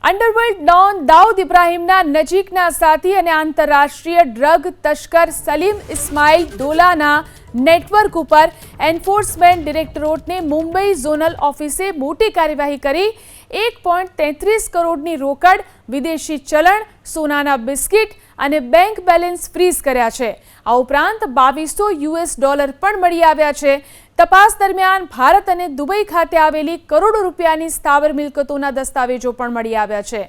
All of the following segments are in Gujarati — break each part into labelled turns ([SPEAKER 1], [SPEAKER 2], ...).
[SPEAKER 1] અંડરવર્લ્ડ ડોન દાઉદ ઇબ્રાહિમના નજીકના સાથી અને આંતરરાષ્ટ્રીય ડ્રગ તસ્કર સલીમ ઇસ્માઇલ ડોલાના નેટવર્ક ઉપર એન્ફોર્સમેન્ટ ડિરેક્ટોરેટને મુંબઈ ઝોનલ ઓફિસે મોટી કાર્યવાહી કરી 1.33 કરોડની રોકડ, વિદેશી ચલણ, સોનાના બિસ્કિટ અને બેંક બેલેન્સ ફ્રીઝ કર્યા છે। આ ઉપરાંત $2200 પણ મળી આવ્યા છે। તપાસ દરમિયાન ભારત અને દુબઈ ખાતે આવેલી કરોડો રૂપિયાની સ્થાવર મિલકતોના દસ્તાવેજો પણ મળી આવ્યા છે।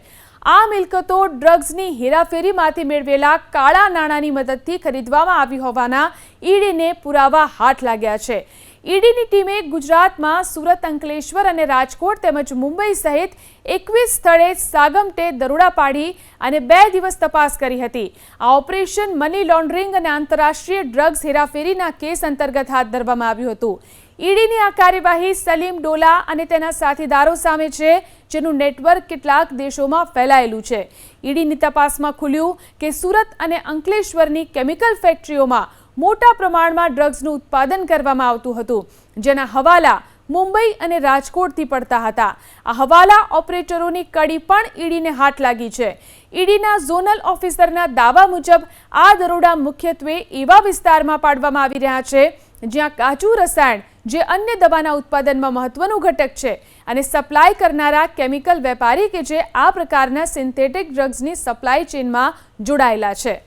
[SPEAKER 1] આ મિલકતો ડ્રગ્સની હેરાફેરીમાંથી મેળવેલા કાળા નાણાંની મદદથી ખરીદવામાં આવી હોવાના ઈડીને પુરાવા હાથ લાગ્યા છે। ઈડીની ટીમે ગુજરાતમાં સુરત, અંકલેશ્વર અને રાજકોટ તેમજ મુંબઈ સહિત 21 સ્થળે સાગમટે દરોડા પાડી અને 2 દિવસ તપાસ કરી હતી। આ ઓપરેશન મની લોન્ડરિંગ અને આંતરરાષ્ટ્રીય ડ્રગ્સ હેરાફેરીના કેસ અંતર્ગત હાથ ધરવામાં આવ્યું હતું। ઈડીની આ કાર્યવાહી સલીમ ડોલા અને તેના સાથીદારો સામે છે, જેનું નેટવર્ક કેટલાક દેશોમાં ફેલાયેલું છે। ઈડીની તપાસમાં ખુલ્યું કે સુરત અને અંકલેશ્વરની કેમિકલ ફેક્ટરીઓમાં મોટા પ્રમાણમાં ડ્રગ્સનું ઉત્પાદન કરવામાં આવતું હતું, જેના હવાલા મુંબઈ અને રાજકોટથી પડતા હતા। આ હવાલા ઓપરેટરોની કડી પણ ઈડીને હાથ લાગી છે। ઈડીના ઝોનલ ઓફિસરના દાવા મુજબ આ દરોડા મુખ્યત્વે એવા વિસ્તારમાં પાડવામાં આવી રહ્યા છે જ્યાં કાચું રસાયણ, જે અન્ય દવાના ઉત્પાદનમાં મહત્વનું ઘટક છે, અને સપ્લાય કરનારા કેમિકલ વેપારી કે જે આ પ્રકારના સિન્થેટિક ડ્રગ્સની સપ્લાય ચેઇનમાં જોડાયેલા છે।